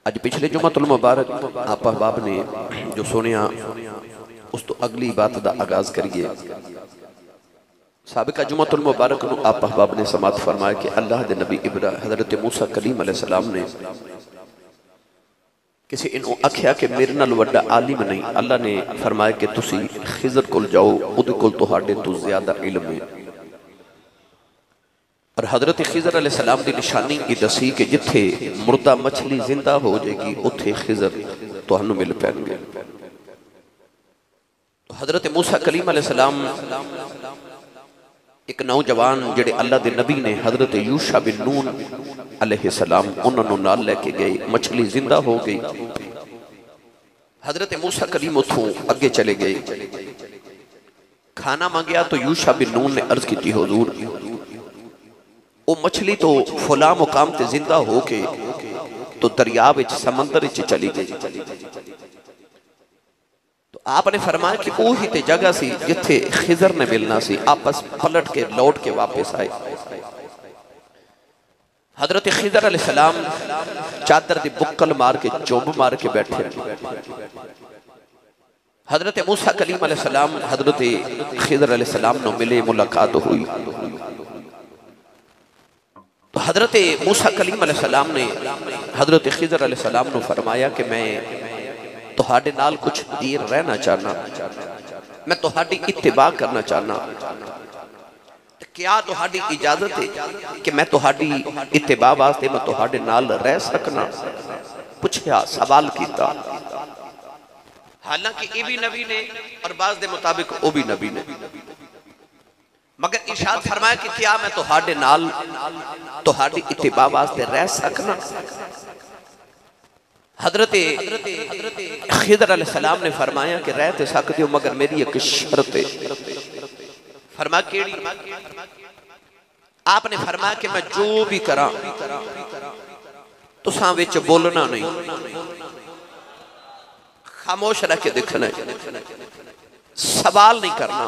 अज पिछले जुमातुल मुबारक आप अहबाब ने जो सुनिया उस तो अगली बात का आगाज करिए। साबिका जुमातुल मुबारक नूं आप अहबाब ने समात फरमाया कि अल्लाह दे नबी हज़रत मूसा कलीम अलैहिस्सलाम ने किसी इन्हों आख्या कि मेरे नाल वड्डा आलिम नहीं। अल्लाह ने फरमाया कि तुसी खिज़र कोल जाओ, उहदे कोल तुहाडे तो ज्यादा इल्म है। और हजरत खिज़र अलैहिस्सलाम की निशानी ये दसी कि जिथे मुर्दा मछली जिंदा हो जाएगी उत्थे खिज़र तुहानू मिल पैणगे। तो हजरत मूसा कलीम अलैहिस्सलाम एक नौजवान जेड़े अल्लाह के नबी ने हजरत यूशा बिन नून अलैहिस्सलाम उन्होंने नाल लेके गए, मछली जिंदा हो गई। हजरत मूसा कलीम उथों अगे चले गए, खाना मांगया तो यूशा बिन नून ने अर्ज की हुजूर वो मछली तो फला मुकाम ते जिंदा हो के तो दरिया विच समंदर विच चली गई। तो आपने फरमाया कि वो ही ते जगह सी जिथे खिज़र ने मिलना सी। आपस पलट के लौट के वापस आए। हजरत खिज़र अलैहिस्सलाम चादर दी बुक्कल मार के चुभ मार के बैठे। हजरत मूसा कलीम अलैहिस्सलाम हजरत खिज़र अलैहिस्सलाम नो मिले, मुलाकात हुई। तो हजरत मूसा कलीम अलैहिस्सलाम ने हजरत खिज़र अलैहिस्सलाम नो फरमाया कि मैं तुहाडे नाल कुछ देर रहना चाहना, मैं तुहाडी इत्तिबा करना चाहना, क्या तुहाडी इजाजत है कि मैं तुहाडी इत्तिबा वास्ते मैं तुहाडे नाल रह सकना? पूछया, सवाल किया। हालांकि ये भी नबी ने और बाज़ दे मुताबिक वो भी नबी ने, मगर इरशाद फरमाया कि क्या मैं तुहाडे नाल तुहाडी इत्तिबा वास्ते रह सकना? हजरत खिज़र अलैहिस्सलाम ने फरमाया कि रह तो सकते हो मगर मेरी एक शर्त है। फरमाया केड़ी? आपने फरमाया कि मैं जो भी करा तुसां विच बोलना नहीं, खामोश रह के देखना, सवाल नहीं करना,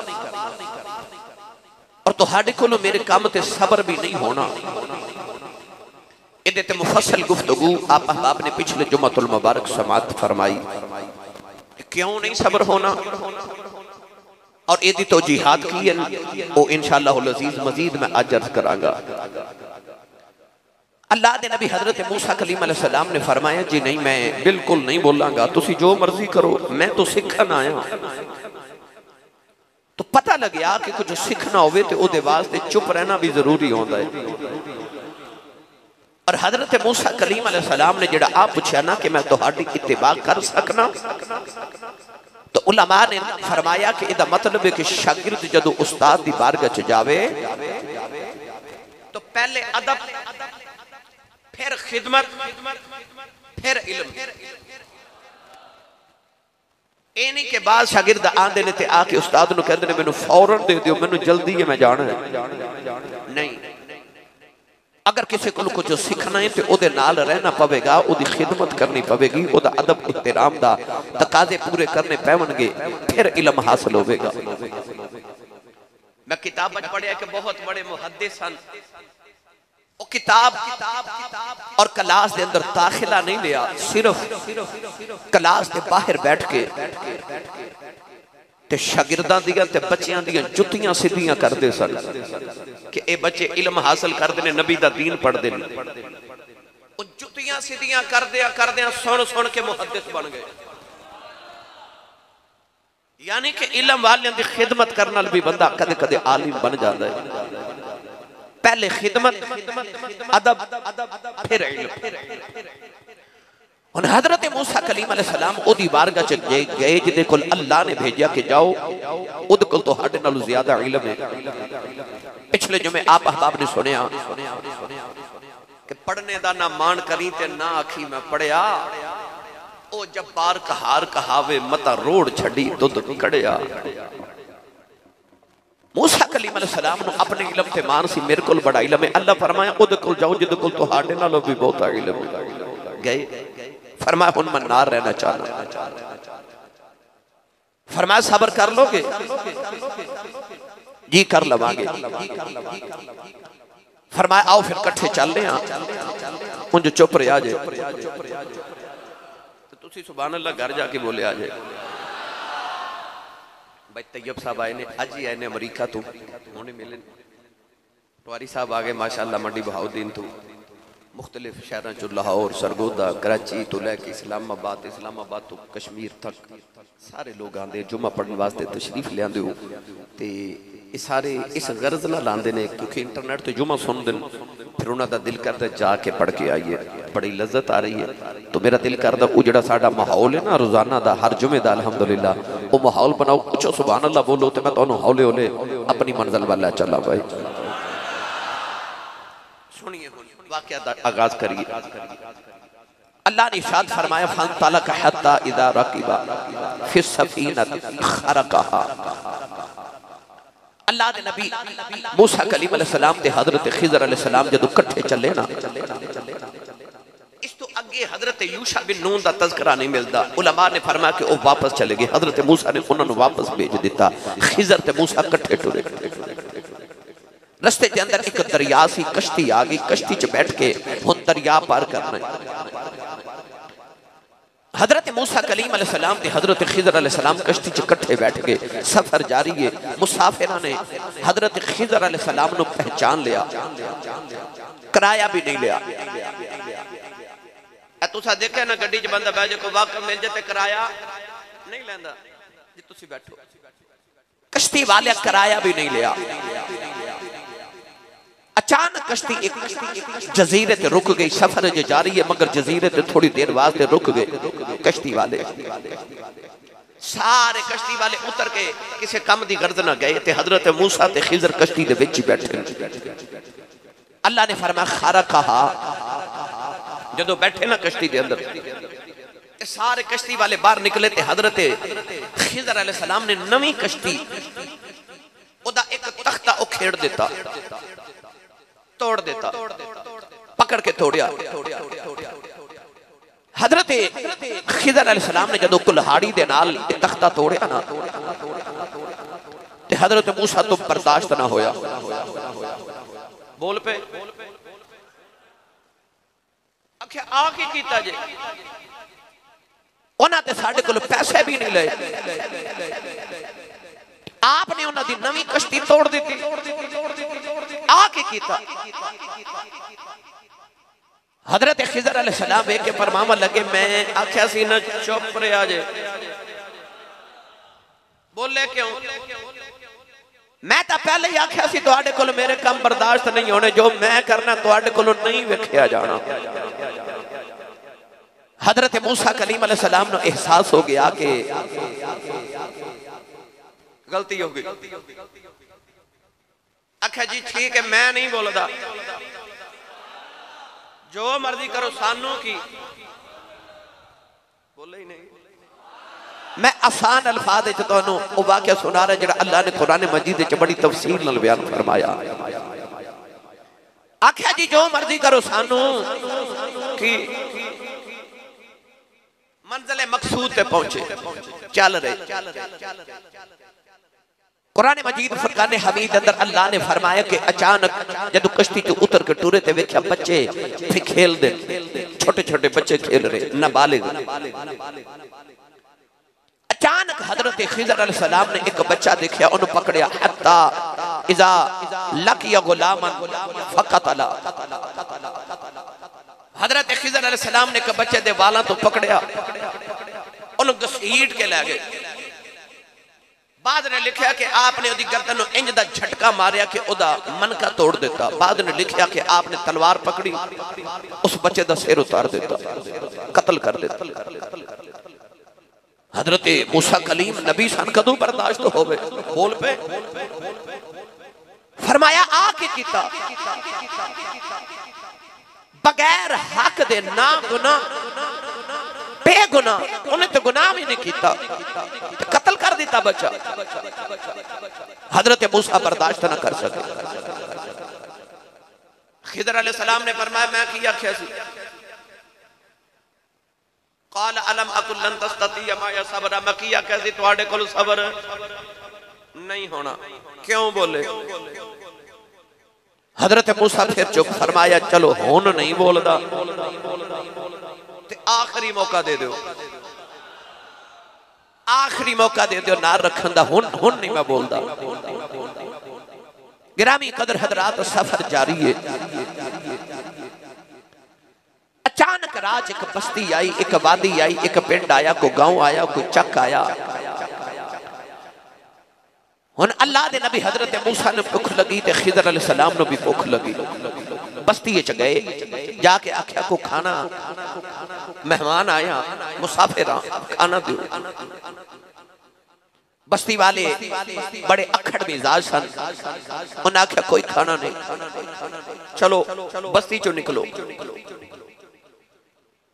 और तुहाडे कोलों मेरे काम ते सबर भी नहीं होना। इहदे ते मुफस्सल गुफ्तगू आप अहबाब ने पिछले जुमातुल मुबारक समात फरमाई। क्यों नहीं सबर होना और इहदी तौजीहात की है वो इंशाअल्लाह अज़ीज़ मजीद मैं आज अर्ज करांगा। अल्लाह दे नबी हजरत मूसा कलीम अलैहिस्सलाम ने फरमाया जी नहीं, मैं बिल्कुल नहीं बोलांगा, तुसी जो मर्जी करो, मैं तो सीखन आया। तो पता लग्या कि कुछ सीखना होवे ते ओदे वास्ते चुप रहना भी जरूरी होता है। और हजरत मूसा कलीम अलैहिस्सलाम ने जेड़ा आप पूछा ना कि मैं तुहाडी इत्तिबा कर सकना, तो उलमा ने फरमाया कि इहदा मतलब है कि शागिर्द जदों उस्ताद दी बारगाह च जावे तो पहले अदब, फिर खिदमत, फिर इल्म। ए नहीं के बाद शागिर्द आंदे ने ते आके उस्ताद नूं कहंदे ने मैनूं फौरन दे दिओ, मैनूं जल्दी है, मैं जाना है। नहीं, अगर किसी को कुछ सीखना है तो उहदे नाल रहना पवेगा, उहदी खिदमत करनी पवेगी, उहदा अदब इहतराम दा तकाजे पूरे करने पैवणगे, फिर इल्म हासिल होवेगा। मैं किताब में पढ़िया कि बहुत बड़े मुहद्दिस सन, वो किताब और क्लास के अंदर दाखिला नहीं लिया, सिर्फ क्लास के बाहर बैठ के ते शागिर्दां दियां ते बच्चियां दियां जुत्तियां सीधियां करते सन कि ये बच्चे इल्म हासिल करते हैं, नबी दा दीन पढ़ते हैं। वो जुत्तियां सीधियां करदे सुन सुन के मुहद्दिस बन गए। यानी कि इल्म वालियां दी खिदमत करने नाल भी बंदा कदे कदे आलिम बन जाता है। पहले खिदमत, अदब, फिर इल्म। और हजरत मूसा कलीम अलैहिस्सलाम ओदी बारगाह च गए जिदे कोल अल्लाह ने भेजा कि जाओ, उद कोल तुहाडे नालों ज्यादा इल्म है। पिछले जुमे आप अहबाब ने सुनिया कि पढ़ने दा ना मान करी ते ना आखी मैं पढ़िया, ओ जब्बार कहार कहावे मता रोड छड़ी दुध कड़िया। मूसा कलीम अलैहिस्सलाम नु अपने इल्म ते मान सी, मेरे कोल बड़ा इल्म है। अल्लाह फरमाया उद कोल जाओ जिदे कोल तुहाडे नालों भी बहुत इल्म है। गए, फरमाया हुन मैं नार रहना चाहना। फरमाया सबर कर लोगे? जी कर लवांगे। फरमाया आओ फिर कट्ठे चल रहे हैं। मुझे चुप रहा जे। तुसी सुभान अल्लाह घर जाके बोले आ जाए। भाई तैयब साहब आए ने, अज ही आए ने अमरीका तो, उन्हें मिले। पटवारी साहब आ गए माशाअल्लाह मंडी बहाउद्दीन तो, मुख्तलिफ शहरों चो, लाहौर, सरगोदा, कराची तो लैके इस्लामाबाद तो कश्मीर तक सारे लोग आते जुम्मा पढ़ने वास्ते तशरीफ लियाते हो। तो ये सारे इस गर्ज नाल आते हैं क्योंकि इंटरनेट तो जुम्मा सुनते हैं, फिर उन्होंने दिल करता जाके पढ़ के आइए, बड़ी लज्जत आ रही है। तो मेरा दिल करता वो जो साडा माहौल है ना रोजाना का हर जुमे का अल्हम्दुलिल्लाह वो माहौल बनाओ, कुछ सुभान अल्लाह बोलो तो मैं तो हौले हौले अपनी मंजिल वाला चला। भाई सुनिए वाक़या आगाज करिए। अल्लाह ने इरशाद फरमाया फंतलक हत्ता इज़ा रकिबा फिस सफीनत खरकहा। अल्लाह ने नबी मूसा कलीम अलैहिस्सलाम ते हजरत खिज़र अलैहिस्सलाम जदों इकट्ठे चले ना, इस तो अगे हजरत यूशा बिन नून का तज़किरा नहीं मिलता। उलमा ने फरमाया कि वो वापस चले गए, हजरत मूसा ने उन्होंने वापस भेज दिता। खिज़र ते मूसा इकट्ठे टुरे, रस्ते के अंदर एक दरिया सी, कश्ती आ गई, कश्ती च बैठ के हुन दरिया पार करना। हजरत मूसा कलीम अलैहिस्सलाम ते हजरत खिज़र अलैहिस्सलाम कश्ती च इकट्ठे बैठ गए, सफर जारी है। मुसाफिरां ने हजरत खिज़र अलैहिस्सलाम को पहचान लिया, किराया भी नहीं लिया। तुसा देखा ना गड्डी च बंदा बैठ जाए, कोई वाकई मिल जाए किराया नहीं लैंदा जी, तुसी बैठो। कश्ती वाले किराया भी नहीं लिया। अचानक कश्ती एक जजीरे ते रुक गई, सफर जो जारी है मगर जजीरे ते थोड़ी देर वास्ते रुक गए। कश्ती वाले सारे कश्ती वाले उतर के किसी कम की गर्ज न गए ते हजरत मूसा ते खिज़र कश्ती दे विच बैठे। अल्लाह ने फरमाया खरकहा, जदों बैठे ना कश्ती के अंदर सारे कश्ती वाले बाहर निकले ते हजरत खिज़र अलैहिस्सलाम ने नवी कश्ती ओदा एक तख्ता उखेड़ दिता, तोड़ देता, पकड़ के तोड़िया। हजरत खिज़र अलैहिस्सलाम ने जदों कुल्हाड़ी दे नाल तख्ता तोड़िया ना ते हजरत मूसा तो बर्दाश्त ना होया, बोल पे आखे आ की कीता जे, उन्हां ते साडे कोल पैसे भी नहीं लए, आपने उन्हां दी नवी कश्ती तोड़ दी, आके कीता। हजरत खिज़र अलैहिस्सलाम वेख के फरमावन लगे, मैं आख्या सी ना चुप रहा जे, बोले क्यों? मैं तो पहले ही आख्या सी तुहाडे कोल मेरे काम बर्दाश्त नहीं होने, जो मैं करना तुहाडे कोल नहीं वेखिया जाना। हजरत मूसा कलीम अलैहिस्सलाम को एहसास हो गया कि गलती हो गई। आख्या जी ठीक है मैं नहीं बोलता, जो मर्जी करो, सानू की बोले ही नहीं। मैं आसान अल्फाज वो वाक़या सुना रहा जो अल्लाह ने कुरान मजीद बड़ी तफसील नाल बयान फरमाया। आख्या जी जो मर्जी करो, सानू की मंजिल मकसूद पे पहुंचे चल रहे। कुरान मजीद फुरकान हमीद अंदर अल्लाह ने फरमाया कि अचानक जब कश्ती चो उतर के टुरे ते वेख्या बच्चे फिर खेल दे, छोटे छोटे बच्चे खेल रहे नाबालिग। अचानक हजरत खिज़र अलैहिस्सलाम ने एक बच्चा देखा, उन्हें पकड़िया, हत्ता इज़ा लकिया गुलामन फक़तला। हजरत खिज़र अलैहिस्सलाम ने एक बच्चे दे वालों तो पकड़िया, उन्हें घसीट के ले गए। बाद ने लिखा कि आपने उदी गर्दन इंज दा झटका मारिया कि उदा मनका तोड़ देता। बाद ने लिखा कि आपने तलवार पकड़ी, उस बच्चे दा सिर उतार देता, कत्ल कर देता। हजरत मूसा कलीम नबी सन कदों बर्दाश्त होवे, बोल पे फरमाया आके कीता, बगैर हक दे ना गुनाह बेगुनाह, उन्हें तो गुनाह भी नहीं किया, कत्ल कर दिता बच्चा। हजरत मूसा बर्दाश्त न कर सके। खिज़र अलैहिस्सलाम ने फरमाया मैं की आख्या सी, क़ाल अलम अकुल लन तस्ततिया माया सब्र, मैं की आख्या सी तुहाडे कोल सब्र नहीं होना। क्यों बोले? हजरत मूसा फिर चुप फरमाया, चलो हुन नहीं बोलदा ते आखिरी मौका दे दो, आखिरी मौका दे दो ना रखन दा, हुन नहीं मैं बोलदा। गिरामी कदर हजरात, सफर जारी है। अचानक राज एक बस्ती आई, एक वादी आई, एक पिंड आया, कोई गांव आया, कोई चक आया। हुन अल्लाह दे नबी हजरत मूसा ने भुख लगी ते खिदर अलैहिस्सलाम ने भी भुख लगी। बस्ती च गए, जाके आख्या को खाना, मेहमान आया, मुसाफिर खाना दो। बस्ती वाले बड़े अखड़ मिजाज सन, उन्हें आख्या कोई खाना नहीं, चलो बस्ती चो निकलो।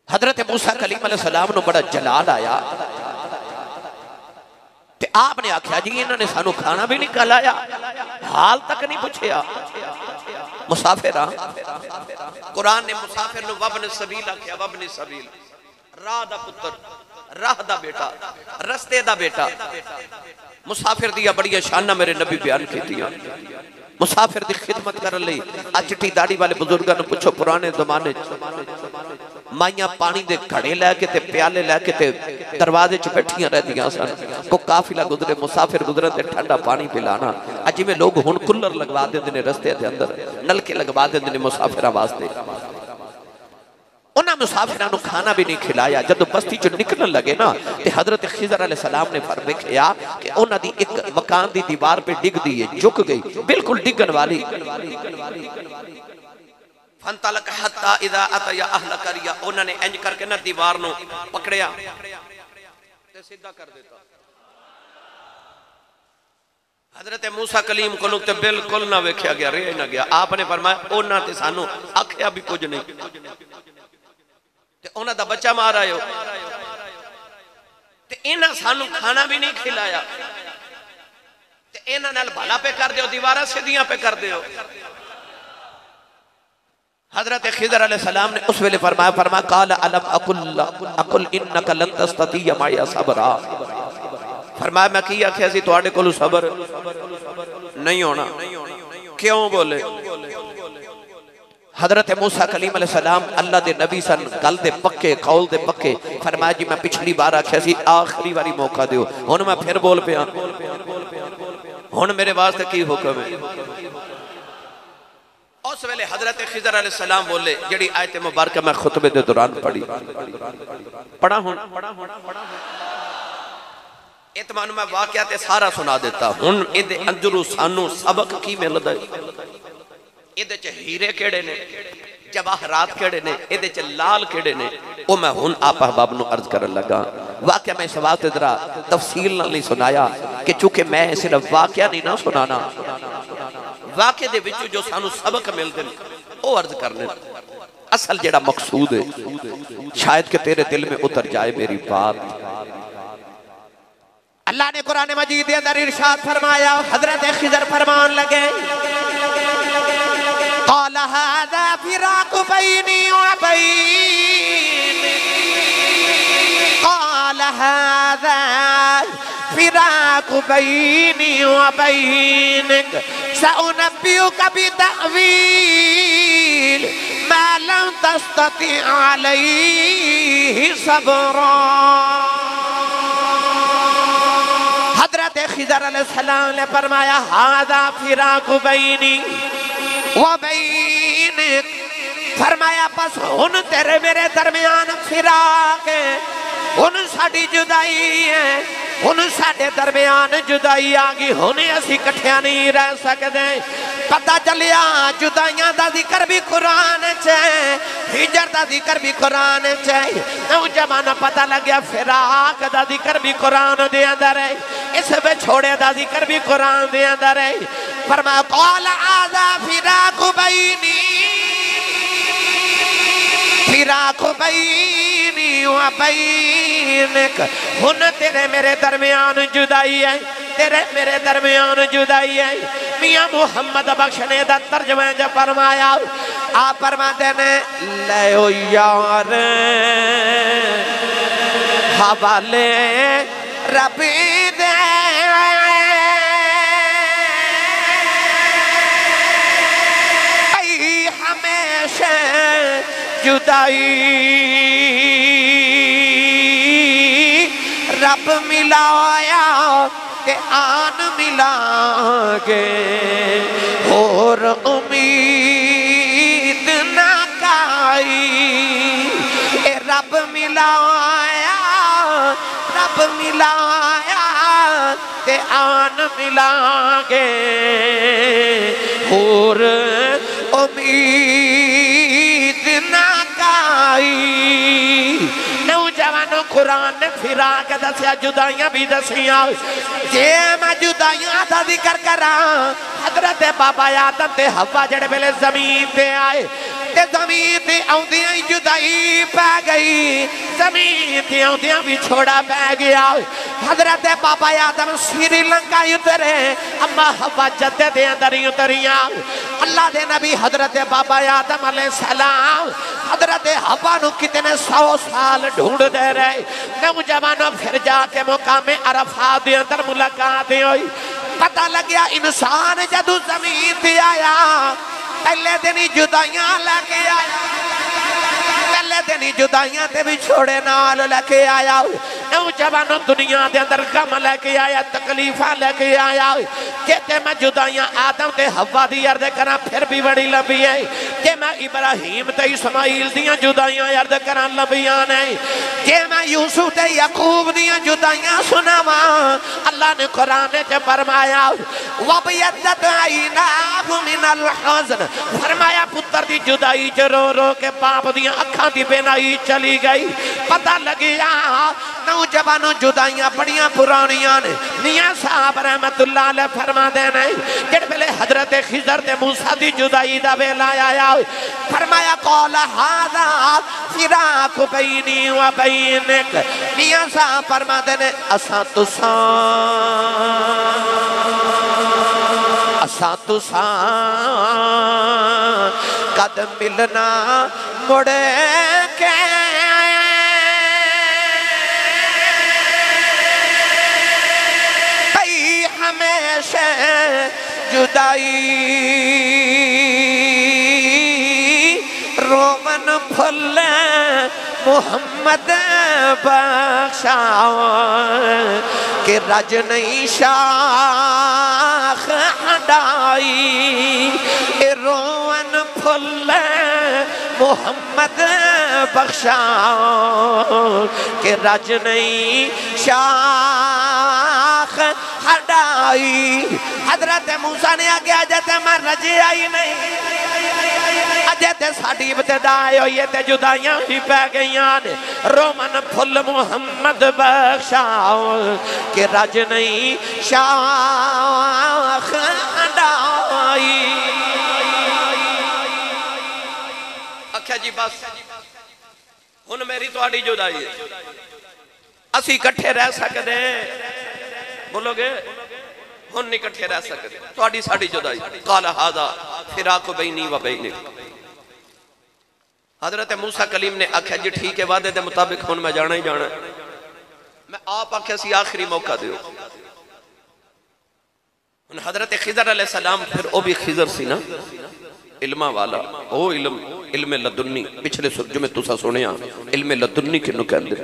हजरत मूसा कलीम अलैहिस्सलाम नु बड़ा जलाल आया ते आपने आख्या जी इन्होंने सानू खाना भी नहीं खिलाया, हाल तक नहीं पूछया। मुसाफिर कुरान ने मुसाफिर नु वब्न सबील आख्या, वब्न सबील, राह दा पुत्र, राह दा बेटा, रस्ते दा बेटा। मुसाफिर दिया बड़िया शाना मेरे नबी बयान कीतियां। मुसाफिर दी खिदमत करन लई आ चिट्टी दाढ़ी वाले बुजुर्गां नु पुछो, पुराने जमाने माइयां पानी दे घड़े लैके ते प्याले लैके ते दरवाजे च बैठियां रहदियां सन। को काफिला गुजरे, मुसाफिर गुजरे ते ठंडा पानी पिलाना। अज जिवें लोग हुण कूलर लगवा देंदे ने रस्ते दे अंदर, नलके लगवा देंदे ने मुसाफिरां वास्ते। उन्हां मुसाफिरां नूं खाना भी नहीं खिलाया। जदों बस्ती चों निकलण लगे ना ते हजरत खिजर अलैहिस्सलाम ने फर देखिया कि उन्हां दी एक मकान दी दीवार पे डिगदी है, झुक गई, बिल्कुल डिगण वाली। फंतलक हत्ता इदा अतया अहल करिया, उन्होंने इंज करके ना दीवार नूं पकड़िया ते सीधा कर देता। हजरत मूसा कलीम कोलों ते बिल्कुल ना वेख्या गया, रह ना गया। आपने फरमाया उन्हां ते सानू आख्या भी कुछ नहीं ते उन्हां दा बच्चा मार आयो ते इन्हां सानू खाना भी नहीं खिलाया ते इन्हां नाल भला पे कर दियो, दीवारां सीधियां पे कर दियो। हजरत खिदर अलैहिस्सलाम ने उस वेले फरमाया काल अलम अकुल इन्नका लन तस्ततिया माया सबरा। फरमाया मैं की आख्या सी तुहाडे कोल सबर नहीं होना। क्यों बोले? हजरत मूसा कलीम अलैहिस्सलाम अल्लाह दे नबी सन, गल दे पक्के, कौल दे पक्के। फरमाया जी मैं पिछली बार आख्या सी आखिरी बारी मौका दियो, हुण मैं फिर बोल पिया, हुण मेरे वास्ते की हुक्म है? उस वेले हजरत खिजर अलैहिस्सलाम बोले, जेड़ी आयत मुबारक मैं खुतबे दे दौरान पढ़ी, पढ़ा हुण इतमान मैं वाकया ते सारा सुना देता। हुण इहदे अंदरों सानू सबक की मिलदा है? इहदे च हीरे केड़े ने, जवाहरात केड़े ने, इहदे च लाल केड़े ने, ओ मैं हुण आप अहबाब नूं अर्ज करन लगा। वाकया मैं इस वास्ते जरा तफसील नाल नहीं सुनाया कि चूंकि मैं सिर्फ वाकया नहीं ना सुनाना, वाकये दे विच जो सानू सबक मिलदे ने ओ अर्ज करने। असल जेड़ा मकसूद है शायद कि तेरे दिल में उतर जाए मेरी बात। अल्लाह ने कुरान मजीद के अंदर इरशाद फरमाया, हजरत खिजर फरमान लगे क़ाल हाज़ा फ़िराक़ु बैनी व बैनक, क़ाल हाज़ा फ़िराक़ु बैनी व बैनक सउनब्बिउका बितअवील मा लम तस्तति अलैहि सबरा। हजरत खिजर अलैहिस्सलाम ने फरमाया हाज़ा फ़िराक़ु बैनी व बैनक, फरमाया बस हुन तेरे मेरे दरमियान फिराक है, हुन साडी जुदाई है, हुन साडे दरमियान जुदाई आ गई, हुन असीं इकट्ठे नहीं रह सकते। पता चलिया जुदाइयां दा जिक्र भी कुरान च है, हिजर दा जिक्र भी कुरान च है, नौजवान पता लग गया फिराक दा जिक्र भी कुरान दे अंदर है, इस विछोड़े दा जिक्र भी कुरान दे अंदर है। फरमाया क़ाल हाज़ा फ़िराक़ु बैनी, फ़िराक़ु बैनी व बैनक, हुन तेरे मेरे दरमियान जुदाई है, तेरे मेरे दरमियान जुदाई है। मियां मुहम्मद बख्श ने दा तर्जुमा जब फरमाया, आप फरमाते ने ले ओ यार हवाले रबी दे, जुदाई रब मिलाया ते आन मिलांगे और उम्मीद ना काई। ए रब मिलाया ते आन मिलांगे और उम्मीद ना काई। नौजवानों कुरान ने फिरा के दसिया जुदाइयां भी दसिया। जे मैं जुदाइयां दा जिक्र करा हजरत बाबा आदम ते हवा जड़े वेले जमीन पे आए ते जमीन ते आउंदियां ही जुदाई पै गई, जमीन ते आउंदियां भी छोड़ा पै गया। हजरत बाबा आदम श्रीलंका उतरे, अम्मा हवा जद्दे दे अंदर ही उतरियां। अल्लाह दे नबी हजरत बाबा आदम अलैहिस्सलाम हजरत हवा नू कितने 100 साल ढूंढते रहे। नौजवानों फिर जाके मुकामे अरफात दे अंदर मुलाकात हुई। पता लग्या इंसान जदू जमीन पे आया पहले दिन ही जुदाइयां लेके आया, पहले दिन ही जुदाइयां ते भी छोड़े नाल लेके आया। नौजवानों दुनिया के अंदर गम लेके आया, तकलीफा लेके आया। कहते मैं जुदाइयां आदम ते हवा दी अर्ज करा फिर भी बड़ी लंबी है। कि मैं इब्राहिम ते इस्माइल दियां जुदाइयां अर्ज करा लंबियां नहीं। कि मैं यूसुफ ते याकूब दियां जुदाइयां सुनावा। अल्लाह ने कुरान च फरमाया वबयद्दत ऐनाहु मिनल हुज़्न, फरमाया पुत्र दी जुदाई च रो रो के बाप दियां अखां दी बेनाई चली गई। पता लगिया नौजवानों जुदाइयां बड़ियां पुरानियां ने। मियां साहब रहमतुल्लाह अलैह फरमाते हैं जिस वेले हजरत खिजर ते मूसा दी जुदाई दा वेला आया फरमाया कौल हादा फिराक बैनी व बैनक। मियां साहब फरमाते हैं असा तुसा कद मिलना मुड़े के हमेशा जुदाई रोमन फुल मोहम्मद बख्शाओ के रज नहीं शाख हटाई। रोमन फुल मोहम्मद बख्शाओ के रज नहीं शाख हटाई। हजरत मूसा ने आगे अजे मैं रजे आई नहीं, अजे ते साडी इब्तिदा होई ते जुदाइयां ही पै गईयां ने। रोमन फुल मुहम्मद बख्शाओ के रज नहीं शाख हटाई। आख्या जी बस हुन मेरी तुहाडी जुदाई है, असी इकट्ठे रह सकदे, बोलोगे हुन नहीं इकट्ठे रह सकते, तुहाडी साडी जुदाई। काल हादा फिराक बैनी व बैनक। हजरत मूसा कलीम ने आख्या जी ठीक है वादे के मुताबिक हुन मैं जाना ही जाना। मैं आप आख्या सी आखिरी मौका दियो। हुन हजरत खिजर अलैहिस्सलाम फिर वो भी खिजर सी ना इल्मा वाला, ओ इल्म लदुन्नी। पिछले सुरज में तुसा सुनिया इल्म लदुन्नी किन्नू कहंदे।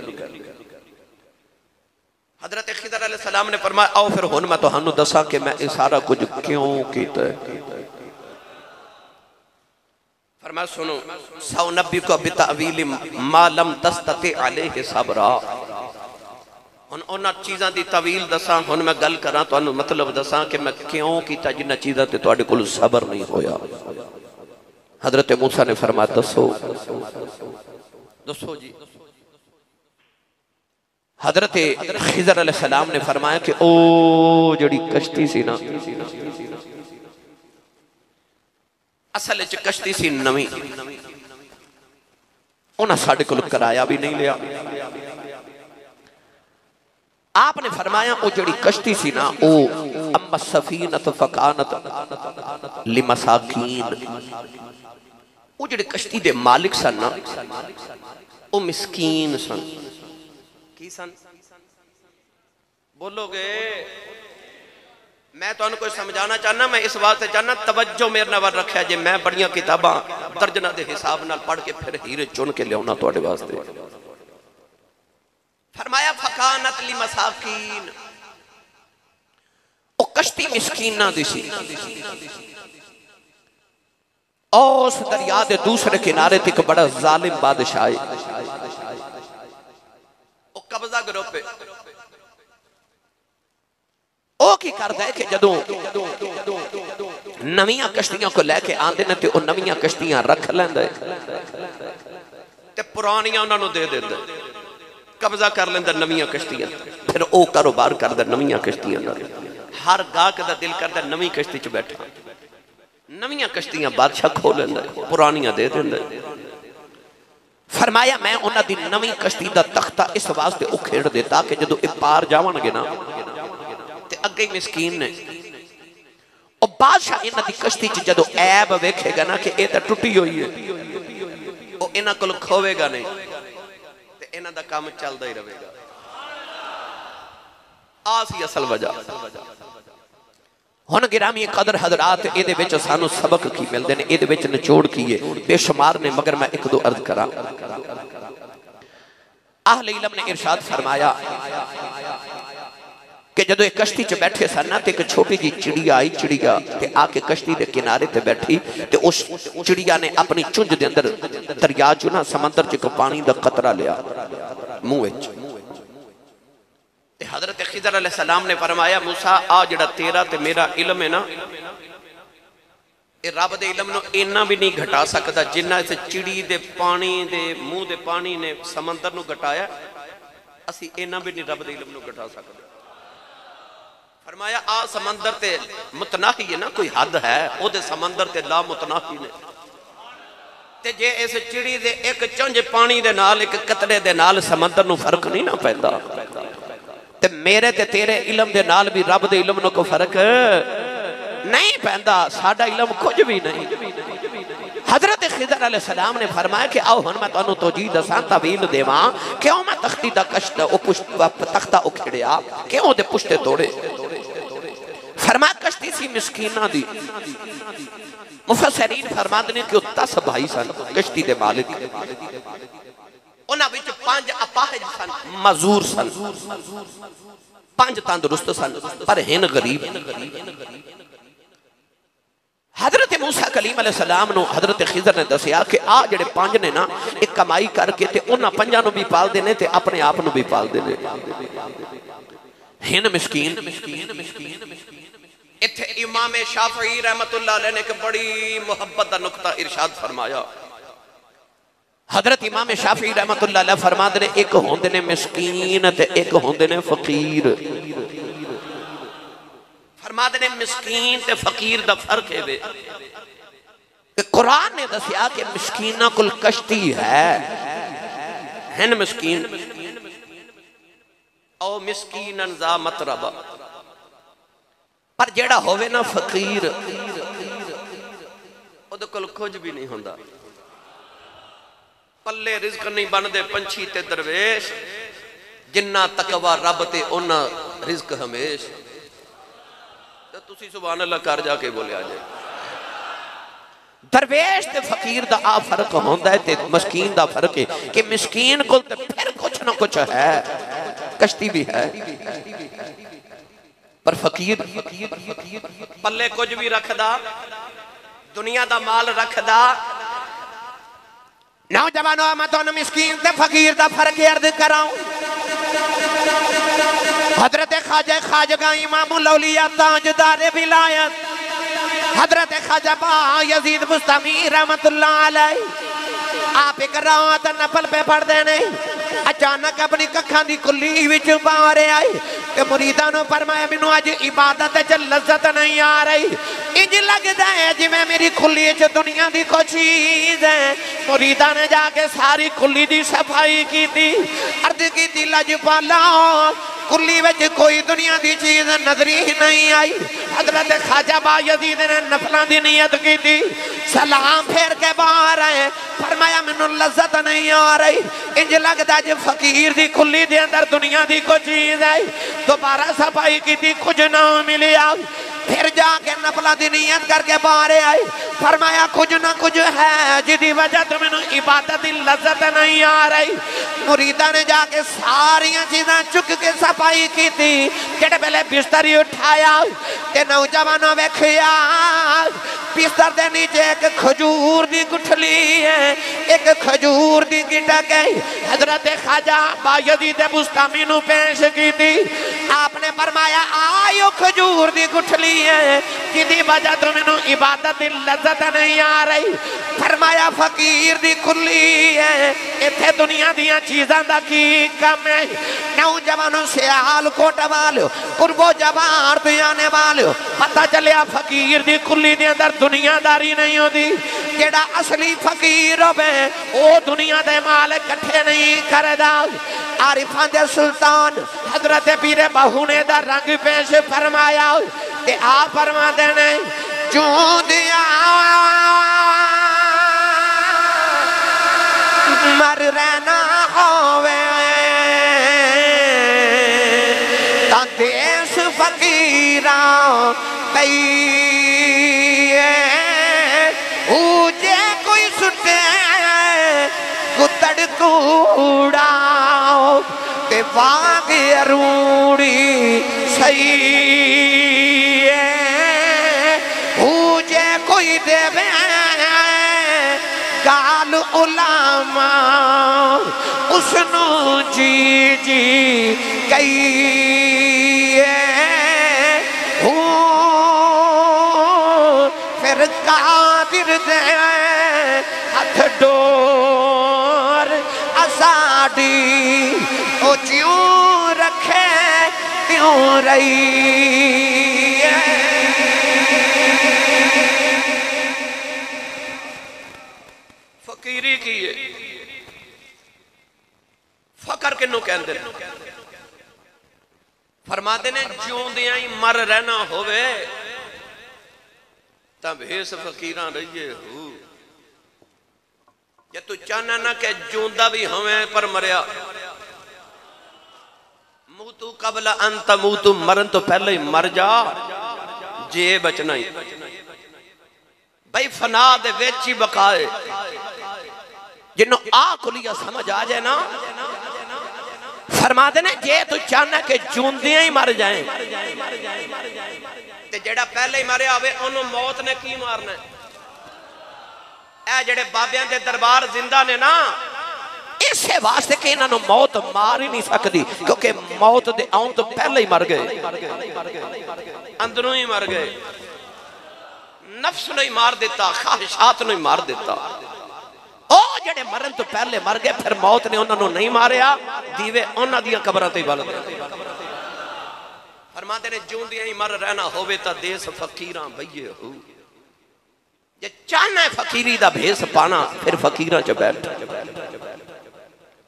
हजरत खिजर अलैहिस्सलाम ने फरमाया आओ फिर हुन मैं तुहानू दसा कि मैं ये सारा कुछ क्यों कीता है। फरमाया सुनो सौ नबी को बितावील मा लम तस्तति अलैहि सबरा। हुन उन्हां चीज़ां दी तवील दसा, हुन मैं गल करा तुहानू मतलब दसा कि मैं क्यों कीता जिन्हां चीज़ां ते तुहाडे कोल सबर नहीं होया। हजरत मूसा ने फरमाया दसो दसो जी। हजरत खिजर अलैहिस्सलाम ने फरमाया कि ओ जड़ी कश्ती सी ना असल च कश्ती सी नवी, उन्हें साढ़े को कराया भी नहीं लिया। आपने फरमाया वो जड़ी कश्ती सी ना ओ अम्मा सफीनत फकानत लिमसाकीन, वो जड़ी कश्ती दे मालिक सन ना वो मिस्कीन सन। की सन बोलोगे मैं तुहानू कुछ समझाना चाहना, मैं इस वास्ते चाहना तवज्जो मेरे नाल रखिया जे मैं बड़ियां किताबां दर्जना के हिसाब नाल पढ़ के फिर हीरे चुन के लियाउना तुहाडे वास्ते। फरमाया फकानत लि मसाकीन, ओ कश्ती मिस्कीना दी सी। उस दरिया के दूसरे किनारे ते एक बड़ा जालिम बादशाह है, ओ कब्जा करो पे। ओ की करदा है कि जदों नवीं कश्तियां को लैके आंदे ने ते ओ नवीं कश्तियां रख लैंदा है ते पुरानियां उन्हां नूं दे दिंदा, कब्जा कर लेंदा नवीं कश्तियां, फिर ओ कारोबार करदा नवीं कश्तियां दा। हर गाहक दा दिल करदा नवीं कश्ती च बैठा, नवीं कश्तियां बादशाह खो लेंदा, पुरानियां दे दिंदा। फरमाया मैं उन्हां दी नवीं कश्ती दा तख्ता इस वास्ते ओ खेड़ देता कि जदों ए पार जावणगे ना ते अगे मिस्कीन ने ओ बादशाह इन्हां दी कश्ती च जदों ऐब वेखेगा ना कि ए तां टुटी हुई है, ओ इन्हां कोल खोवेगा नहीं ते इन्हां दा काम चलदा ही रहेगा। आ सी असल वजह। हुण गिरामी कदर हजरात इहदे विच सानू सबक की मिलदे ने, इहदे विच निचोड़ की है बेशुमार ने, मगर मैं एक दो अर्ज करा। अहले इल्म ने इरशाद फरमाया कि जदों एक कश्ती च बैठे सन ना ते एक छोटी जी चिड़िया आई, चिड़िया ते आके कश्ती के किनारे ते बैठी ते उस चिड़िया ने अपनी चुंझ दे अंदर दरिया चो ना समंदर च एक पानी दा कतरा लिया मुंह विच। हजरत खिदर अलैहिस्सलाम ने फरमाया मूसा आ जिहड़ा तेरा ते मेरा इल्म है ना, ये रब दे इल्म नूं इन्ना भी नहीं घटा सकदा जिन्ना इस चिड़ी दे पानी दे मुंह दे पानी ने समंदर नूं घटाया, असी इन्ना भी नहीं रब दे इल्म नूं घटा सकदे। फरमाया आ समंदर ते मुतनाही है ना, कोई हद है ओदे समंदर ते ला मुतनाही ने, ते जे इस चिड़ी दे एक चुंझ पानी दे नाल एक कतरे दे नाल समंदर नूं फर्क नहीं ना पैंदा, ते मेरे ते तेरे इल्म दे नाल भी रब दे इल्म नूं कोई फर्क नहीं पैंदा, साडा इल्म कुछ भी नहीं। हजरत खिदर अलैहिस्सलाम ने फरमाया कि आओ हुण मैं तुहानू तौजीह दसां, तवील देवां, क्यों मैं तख्ती दा कश्त ओ तख्ता उखेड़िया, क्यों दे पुश्ते तोड़े। फरमाया कश्ती सी मिस्कीना दी। मुफस्सिरीन फरमाते ने कि 10 भाई सन कश्ती दे मालिक, उन्हां विच 5 अपाहिज सन, मजूर सन, 5 तंदुरुस्त सन, पर हिन गरीब। हजरत मूसा कलीम अलैहिस्सलाम नु हजरत खिदर ने दसिया कि आ जेड़े 5 ने ना एक कमाई करके ते उन्हां 5 नु भी पालदे ने ते अपने आप नु भी पालदे ने। हिन मिस्कीन। इत्थे इमाम शाफई रहमतुल्लाह अलैह ने एक बड़ी मुहब्बत दा नुक्ता इरशाद फरमाया। हजरत इमाम शाफी रहमतुल्लाह अलैह फरमाते ने एक होंदे ने मिस्कीन ते एक होंदे ने फकीर। फरमाते ने मिस्कीन ते फकीर दा फर्क है वे। कुरान ने दसिया कि मिस्कीना कुल कश्ती है मिस्कीन ओ मिस्कीनन ज़ा मतरबा, पर जेड़ा होवे ना फकीर ओदे कोल कुछ भी नहीं होंदा, पल्ले रिज़्क नहीं बनदे पंछी ते दरवेश, जिन्ना तकवा रब ते उन्ना रिज़्क हमेश। तो तुसी सुभान अल्लाह कर जाके बोलिया जे दरवेश ते फकीर दा आ फर्क होंदा है ते मिस्कीन दा फर्क है कि मिस्कीन कोल ते फिर कुछ ना कुछ है, कश्ती भी है, पर फकीर पल्ले कुछ भी रखदा, दुनिया दा माल रखदा। नौजवानों मैं तो मिस्कीन ते फकीर दा फर्क अर्ज कराऊं। हजरत ख्वाजा इमामुल औलिया ताजदार विलायत हजरत ख्वाजा बा यजीद बुस्तामी रहमतुल्लाह अलैह आप एक रात नफल पे पढ़ देने, अचानक अपनी कखां दी कुल्ली विच बाहर आए ते मुरीदां नूं फरमाया मैनूं अज इबादत च लज्जत नहीं आ रही, इंज लगता है जिवें मेरी खुली च दुनिया की कोई चीज है। मुरीदा ने जाके सारी खुली की सफाई की, अर्ज की लजपाला कुली विच कोई दुनिया की चीज नजर ही नहीं आई। हजरत ख्वाजा बायजीद ने नफलों की नीयत की थी, सलाम फेर के बाहर आए, फरमाया मैनू लज्जत नहीं आ रही, इंज लगता जो फकीर की खुली के अंदर दुनिया की कोई चीज है। दोबारा सफाई की थी, कुछ ना मिलिया। फिर जाके नफलों की नीयत करके बाहर आए, फरमाया कुछ ना कुछ है जिसकी वजह तो मैनू इबादत की लज्जत नहीं आ रही। मुरीदा ने जाके सारिया चीज़ां चुक के सफाई की थी, जेड़े पहले बिस्तर ही उठाया ते नौजवानों वेखिया बिस्तर के नीचे एक खजूर की गुठली है, एक खजूर की गिटक है। हजरत ख्वाजा बायजीद बुस्तामी नू पेश की थी, आपने फरमाया आयो खजूर की गुठली है जिसकी वजह तो मैनू इबादत की लज्जत नहीं आ रही। फरमाया फकीर की खुली है, इत्थे दुनिया दियां चीज़ां दा की कम है। नौजवानों सियाल कोट वालो कुर्बो जवार तो आने वालो, पता चलिया फकीर की खुली के अंदर दुनियादारी नहीं होती। जेड़ा असली फकीर होवे वो दुनिया दे माल इकट्ठे नहीं करदा। आरिफां दे सुल्तान हजरत पीरे बाहू ने दा रंग पेश फरमाया ते आ फरमा देने जो दिया मर रहना होवे ता देश फकीरा कई ऊजे कोई सुटे गुतड़ कूड़ा ते बाग अरूड़ी सही ऊजे कोई देवे गाल उलामा उसनू जी जी कई फिर कादिर दे हथ डोर असाडी ओ ज्यों रखे त्यों रही। फकीरी की है, फकर किनू कहते हैं? फरमाते ने जिउंदियां ही मर रहना होवे तां भेस फकीरां रहिए हो। जे तू चाहना ना कि जिउंदा भी होवे पर मरिया, मूतू कबल अन तमूतू, मरन तो पहले ही मर जा जे बचना ही भाई फना दे विच ही बकाए। जिन्हों आ खुलिया समझ आ जाए ना, फरमाते ने जे तू चाहना कि जिउंदियां ही मर जाए ते जेड़ा पहले ही मरिया होवे ओनू मौत ने की मारना। ए जेड़े बाबियां दे दरबार जिंदा ने ना, इसे वास्ते कि इन्हां नू मौत मार ही नहीं सकती, क्योंकि मौत दे आउण तो पहले ही मर गए, अंदरों ही मर गए। नफ्स ने ही मार दिता, ख्वाहिशात ने ही मार दिता। ओ जेड़े मरन तो पहले मर गए, फिर मौत ने उन्होंने नहीं मारिया, दीवे उन्हां दियां कबरां ते बल दे। फरमाते ने जिउंदियां ही मर रहना होवे तां देस फकीरां बइए हो। जे चाहना फकीरी दा भेस पाना फिर फकीरां च बैठ।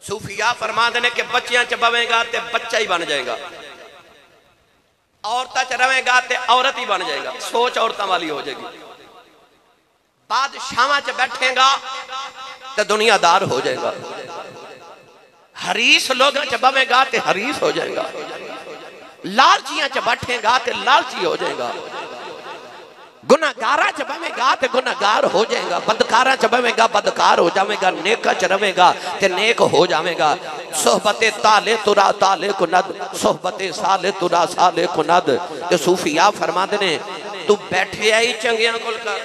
सूफिया फरमाते ने कि बच्चियां च बवेगा ते बच्चा ही बन जाएगा, औरतां च रवेगा ते औरत ही बन जाएगा, सोच औरतां वाली हो जाएगी। बादशाहां च बैठेगा तो दुनियादार हो जाएगा, हरीस लोगों च बवेगा तो हरीस हो जाएगा, लालचियां च बैठेगा तो लालची हो जाएगा, गुनाहगारा च बवेगा तो गुनाहगार हो जाएगा, बदकारा च बवेगा बदकार हो जाएगा, नेका च रवेगा तो नेक हो जाएगा। सोहबते ताले तुरा ताले कुनद, सोहबते साले तुरा साले कुनद। तो सूफिया फरमाते ने तू बैठे आई चंगियां कोल कर,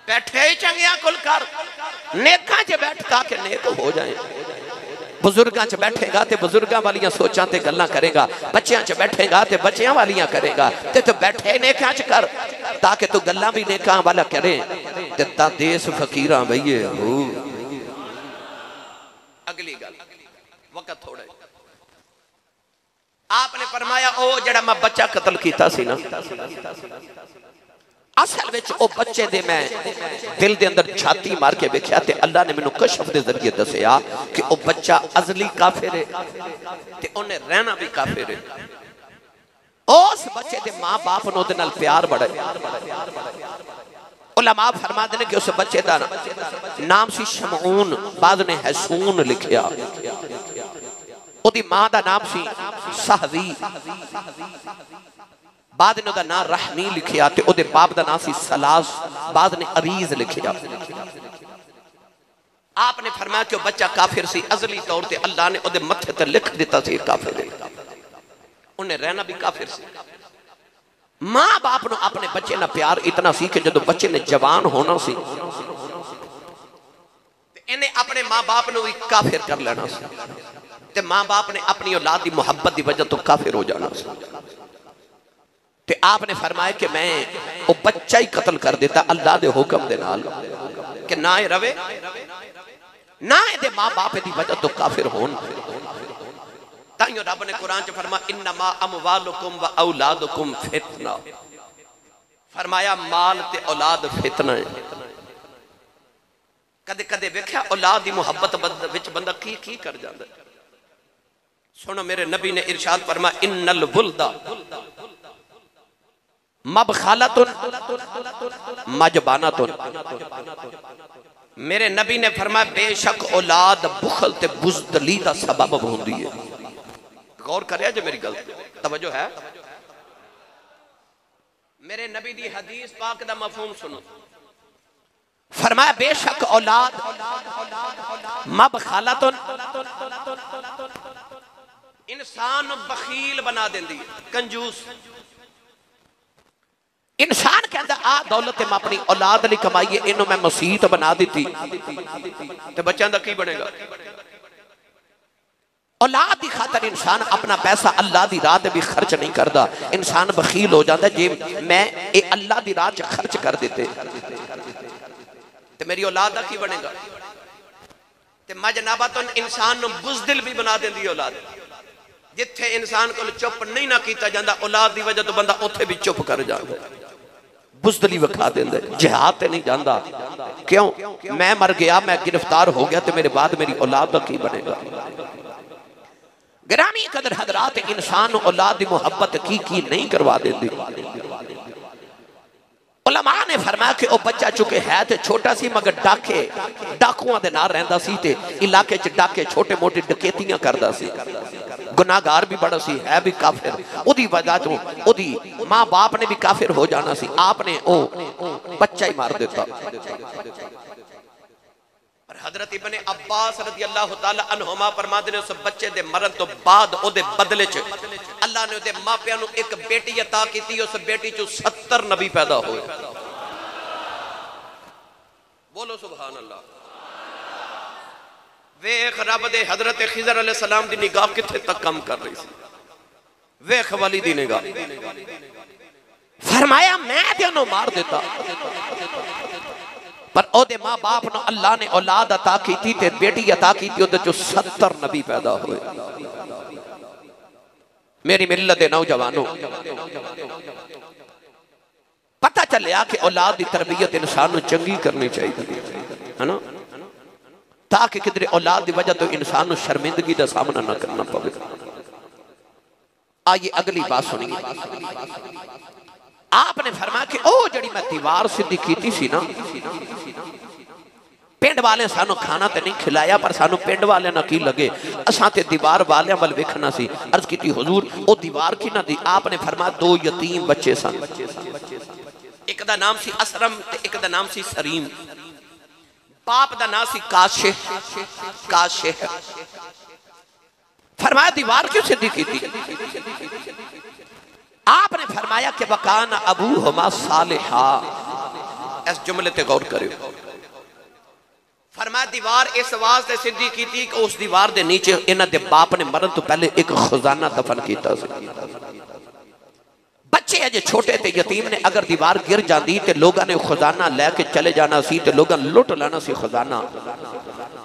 बैठे ही चंगियां कुल कर, नेकां च बैठ ताकि नेक हो जाए। बुजुर्गां च बैठेगा तो बुजुर्गां वालियां सोचां ते गल्लां करेगा, बच्चियां च बैठेगा तो बच्चियां वालियां करेगा। ते तू बैठे नेकां च कर ताकि तू गल्लां भी नेकां वाला करे ते ता देस फकीरां बइए हो। अगली गल वक्त थोड़ा आपने फरमाया ओ जड़ा मैं बच्चा कत्ल किया सी ना, असल विच ओ बच्चे दे मैं दिल दे अंदर छाती मार के वेख्या ते अल्लाह ने मैनू कशफ दे जरिए दसिया कि ओ बच्चा अजली काफिर है ते ओने रहना भी काफिर है। उस बच्चे दे मां बाप नूं ओदे नाल प्यार बड़ा है। उलमा फरमाते हैं कि उस बच्चे का नाम सी शमऊन, बाद ने हसून लिखिया। ओदी मां दा नाम सी सहवी, बाद ने ओदा नाम रहमी लिखिया ते ओदे बाप दा नाम सी सलास, बाद ने अरीज लिखिया। आपने फरमाया कि बच्चा काफिर सी, अजली तौर ते अल्लाह ने ओदे मत्थे ते लिख दिता सी काफिर, उन्हें रहना भी काफिर सी। मां बाप नु अपने बच्चे ना प्यार इतना सी कि जदों बच्चे ने जवान होना सी इन्हें अपने मां बाप नु भी काफिर कर लेना सी ते मां बाप ने अपनी औलाद की मुहब्बत की वजह तो काफिर हो जाना सी। ते आपने फरमाया कि मैं वो बच्चा ही कत्ल कर देता अल्लाह के हुक्म दे नाल कि ना ये रवे ना ये मां बाप की वजह तो काफिर होन। ताइयों रब ने कुरान च फरमा इन्नमा अमवालुकुम व औलादुकुम फितना, फरमाया माल ते औलाद फितना है। कदे कदे वेख्या औलाद की मुहब्बत विच बंदा की कर जांदा। सुनो मेरे नबी ने इरशाद फरमा इन्नल वुल्दा मबखालतुन मजबानतुन, मेरे नबी ने फरमाया बेशक औलाद बुखल ते बुज़दली दा सबब होंदी है। गौर करिया जो मेरी गल तवज्जो है। मेरे नबी दी हदीस पाक दा मफहूम सुनो। फरमाया बेशक औलाद मबखालतुन, इंसान बखील बना देंदी है, कंजूस। इंसान कहता आ दौलत मैं अपनी औलाद लिए कमाई है, इन्हों मैं मसीत बना दी तो बच्चों का की बनेगा। औलाद की खातर इंसान अपना पैसा अल्लाह की राह भी खर्च नहीं करता। इंसान बखील हो जाता जे मैं ये अल्लाह की राह च खर्च कर देते तो मेरी औलाद का की बनेगा। ते मजनाबा तो इंसान बुज़दिल भी बना देंदी औलाद। जिथे इंसान को चुप नहीं ना किया जाता औलाद की वजह तो बंदा उत्थे भी चुप कर जाता, बुज़दिली विखा देंदा, जिहाद ते नहीं जाता। क्यों? मैं मर गया, मैं गिरफ्तार हो गया तो मेरे बाद मेरी औलाद का की बनेगा। गिरामी कदर हजरात, इंसान औलाद की मुहब्बत की नहीं करवा देती। उलमा ने फरमाया कि वह बच्चा चुके है तो छोटा सी मगर डाके डाकुआं दे नाल रहिंदा सी ते इलाके च डाके छोटे मोटे डकैतियां करदा सी, गुनाहगार भी बड़ा सी, है भी काफिर। उदी वजह तो उदी मां बाप ने भी काफिर हो जाना सी, आपने ओ बच्चा ही मार देता। हजरत इब्ने अब्बास रज़ी अल्लाह तआला अन्हुमा फरमाते ने उस बच्चे दे मरन तो बाद ओदे बदले च अल्लाह ने ओदे मापियां नूं एक बेटी अता की। उस बेटी चों 70 नबी पैदा होए। बोलो सुभान अल्लाह। वेख रब दे हजरत खिजर अलैहि सलाम दी निगाह किथे तक कम कर रही सी। वेख वाली दी निगाह फरमाया मैं ते ओनू मार देता, पर ओदे मां बाप ने अल्लाह ने औलाद अता की थी ते बेटी अता की थी, ओदे चों 70 नबी पैदा हुए। मेरी मिल्लत दे नौजवानों, पता चलिया कि औलाद की तरबियत इंसान नूं चंगी करनी चाहिए है ना, ताकि किधरे औलाद की वजह तो इंसान नूं शर्मिंदगी का सामना ना करना पवे। आइए अगली बात सुनिए। आपने फरमाया कि ओ जड़ी मैं दीवार सीधी की सी ना, पिंड वाले सानू खाना तो नहीं खिलाया पर सानू पिंड वाले ना की लगे, असां ते दीवार वाले वाल वेखना सी। अर्ज की हुजूर ओ दीवार की ना दी? आपने फरमाया 2 यतीम बच्चे सन, एक दा नाम सी असरम ते एक दा नाम सी सरीम। बाप दा नाम सी काशिह। फरमाया दीवार क्यों सीधी की थी? आपने फरमाया कि वकान अबू हुमा सालिहा। इस जुमले ते गौर करियो। फरमाया दीवार इस वास्ते सीधी की थी कि उस दीवार दे नीचे इन्हां दे बाप ने मरन तो पहले एक खजाना दफन किया सी। बच्चे अजे छोटे ते यतीम ने अगर दीवार गिर जाती तो लोगों ने खजाना लैके चले जाना सी, ते लोगों लुट लेना सी खजाना।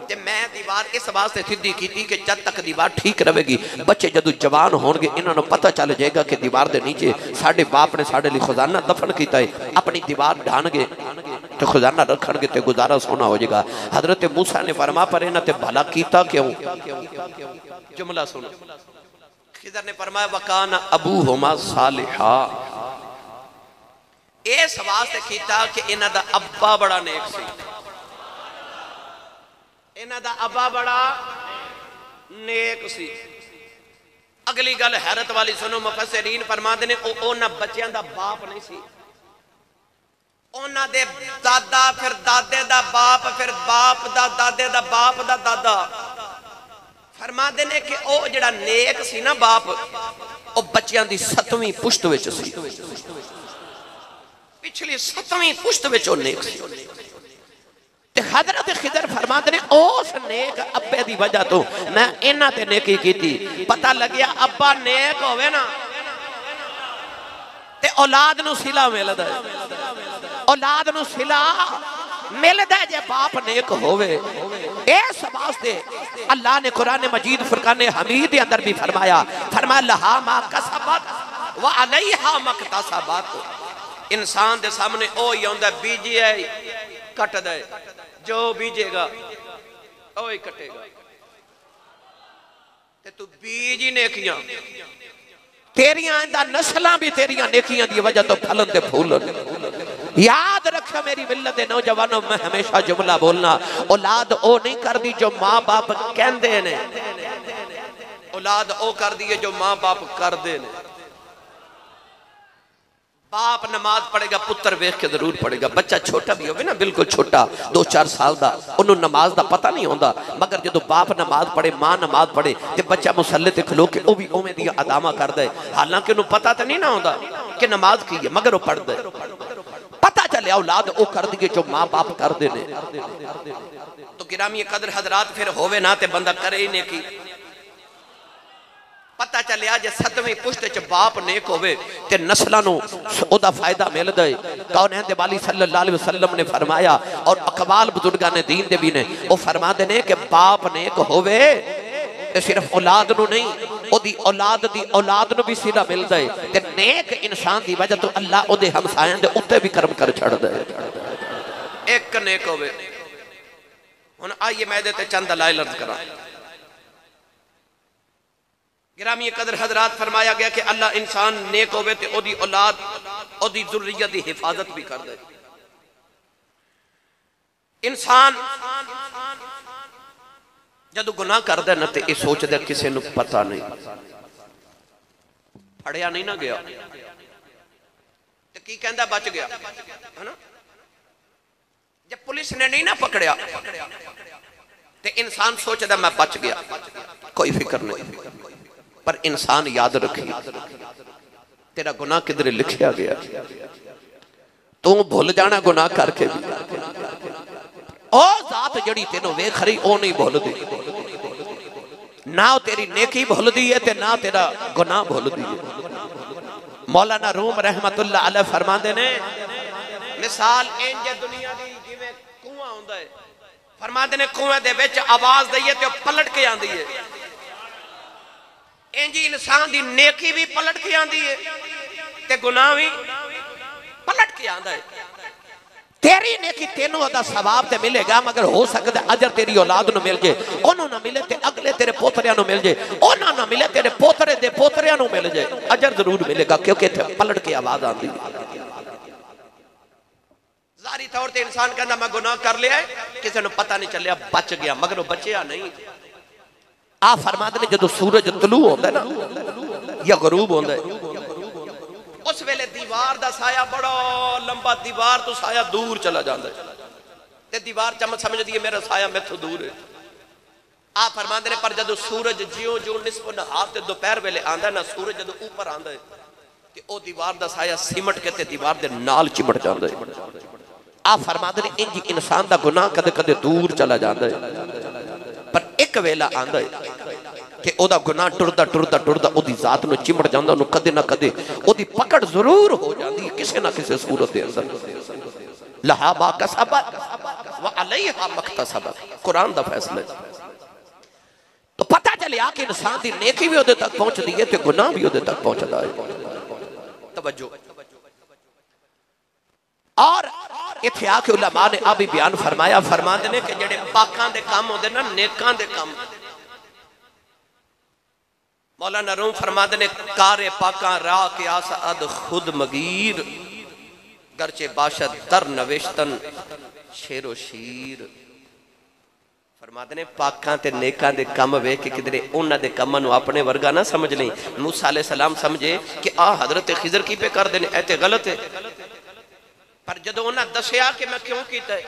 ते मैं दीवार इस वास्ते सीधी की कि जब तक दीवार ठीक रहेगी, बच्चे जदों जवान होणगे इन्होंने पता चल जाएगा कि दीवार के नीचे साडे बाप ने साडे लिए खजाना दफन किया है। अपनी दीवार ढाणगे तो खजाना रखणगे तो गुजारा सोना हो जाएगा। हजरत मूसा ने फरमा पर इन्हां ते भला कीता क्यों? जुमला सुनो। खिदर ने फरमाया वकाना अबूहुमा सालिहा, इस वास्ते कीता कि इन्हां दा अब्बा बड़ा नेक सी। इन्हां दा अब्बा बड़ा नेक सी। अगली गल हैरत वाली सुनो, मुफस्सिरीन फरमाते ने उन्हां बच्चियां दा बाप नहीं सी, उन्हां दे दादा, फिर दादे दा बाप, फिर बाप दा दादे दा बाप दा दादा। फरमाते ने कि ओ जिहड़ा नेक सी ना बाप, ओ बच्चियां दी 7वीं पुश्त विच सी, पिछली 7वीं पुश्त विच ओ नेक सी। ते हजरत खिदर फरमाते ने उस नेक अब्बे दी वजह तो मैं इन्हां ते नेकी कीती। पता लग्या अब्बा नेक होवे ना ते औलाद नूं सिला मिलदा है, औलाद नूं सिला मिलदा जे बाप नेक होवे। इस वास्ते अल्लाह ने कुरान मजीद फुरकान हमीद के अंदर भी फरमाया, फरमाया लहा मा कसबत व अलैहा मक्तसबत। इंसान के सामने ओ ही आंदा बीजे कट दे, जो बीजेगा ओ ही कटेगा। ते तू बीज ही नेकियां, तेरियां इंदा नस्लां भी तेरियां नेकियां दी वजह तो फलन ते फूलन। याद रखो मेरी मिल्लत दे नौजवानों, मैं हमेशा जुमला बोलना, औलाद ओ नहीं कर दी जो माँ बाप कहते ने, औलाद ओ कर दी है जो माँ बाप करते ने। बाप नमाज पढ़ेगा, पुत्र वेख के जरूर पढ़ेगा। बच्चा छोटा भी होवे ना, बिल्कुल छोटा 2-4 साल का, उन्होंने नमाज का पता नहीं होता, मगर जो बाप नमाज पढ़े, माँ नमाज पढ़े तो बच्चा मुसल्ले ते खलो के भी उवें दी अदामा करता है। हालांकि उन्होंने पता तो नहीं ना होता कि नमाज की है, मगर वो पढ़ता है। पता चले औलाद वो कर दी जो माँ बाप करते ने। तो गिरामी कदर हजरात फिर होवे ना ते बंदा करे ही नेकी। पता चलिया जे 7वीं पुश्त च बाप नेक होवे ते नस्लां नूं ओदा फायदा मिलदा है। कौन है वाली सल्लल्लाहु अलैहि वसल्लम ने फरमाया, और अकबाल बुजुर्गां ने दीन दे भी ने वो फरमाते ने कि बाप नेक होवे ते सिर्फ औलाद नूं नहीं, ओदी औलाद नूं भी सिला मिलदा है। ते नेक इंसान दी वजह तो अल्लाह ओदे हमसायां दे उत्ते भी करम कर छड़दा है। एक नेक होवे। हुण आइए मैं दे ते चंद दलाइल अर्ज करा। गिरामी कदर हजरात फरमाया गया कि अल्लाह इंसान नेक होवे ते ओदी औलाद ओदी जुर्रियत दी हिफाजत भी कर दे। इंसान जदों गुनाह करदा ना ते ये सोचदा किसी नूं पता नहीं, फड़िया नहीं ना गया ते की कहंदा बच गया, है ना। जब पुलिस ने नहीं ना पकड़िया ते इंसान सोचदा मैं बच गया, कोई फिक्र नहीं। पर इंसान याद रखी तेरा गुनाह किधरे लिखिया गया, तू भूल जाना गुनाह करके भी। ओ जात जड़ी तेनों वेख रही ओ नहीं भूलदी, ना तेरी नेकी भूलदी है ते ना तेरा गुनाह भूलदी है। मौलाना रूम रहमतुल्लाह अलैह फरमाते ने मिसाल इंज दुनिया दी जिवें कुआं हुंदा है, फरमाते ने कुएं दे विच आवाज दईए ते पलट के आंदी है, इंज इंसान दी नेकी भी पलट के आंदी है ते गुनाह भी पलट के आंदा है। तेरी नेकी तेनों दा सवाब ते मिलेगा, मगर हो सकता है अजर तेरी औलाद नूं मिल जाए, ओनू ना मिले ते अगले तेरे पोतरियां नूं मिल जाए, ओना ना मिले तेरे पोतरे दे पोतरियां नूं मिल जाए, अजर जरूर मिलेगा क्योंकि इत्थे पलट के आवाज आंदी है। जारी तौर ते इंसान कहंदा मैं गुनाह कर लिया है, किसी नूं पता नहीं चलिया, बच गया, मगर वो बचिया नहीं। आ फरमाते ने जदों सूरज तलू होंदा है ना या गरूब होंदा है, उस वेले दीवार दा साया बड़ा लंबा, दीवार तो साया दूर चला जाता है ते दीवार चमक समझदी है मेरा साया मैथों दूर है। आ फरमाते ने पर जदों सूरज जियों जियों निसफ नहार ते दोपहर वेले आंदा ना, सूरज जदों ऊपर आंदा है ते ओ दीवार दा साया सिमट के ते दीवार दे नाल चिमट जांदा है। आ फरमाते ने इंज इंसान दा गुनाह कदे कदे दूर चला जाता है, पर एक वेला आंदा है कि ओदा गुनाह टुरदा टुरदा टुरदा ओदी जात नूं चिमट जांदा, ओनू कदे ना कदे ओदी पकड़ जरूर हो जाती है किसी ना किसी सूरत दे अंदर। लहा बा कसबत व अलैहा मक्तसबत, कुरान दा फैसला। तो पता चलिया कि इंसान की नेकी भी उहदे तक पहुंचती है तो गुनाह भी उहदे तक पहुंचता है। तवज्जो। और इत्थे आके उलमा ने आ भी बयान फरमाया, फरमाते ने कि जेड़े पाकां दे काम होंदे ना, नेकां दे काम, मौलाना रूम फरमाते ने कारे पाकां राह के आसाद खुद मगीर, गरचे बाशद दर नवेश्तन शेरो शीर। फरमाते ने पाकां ते नेकां दे काम वेख के किधरे उन्हां दे कामां नूं अपने वर्गा ना समझ नहीं। मूसा अलैहि सलाम समझे कि आ हजरत खिजर की पे कर देने, ऐ ते गलत है। पर जदों उन्हां दसिया कि मैं क्यों कीता है,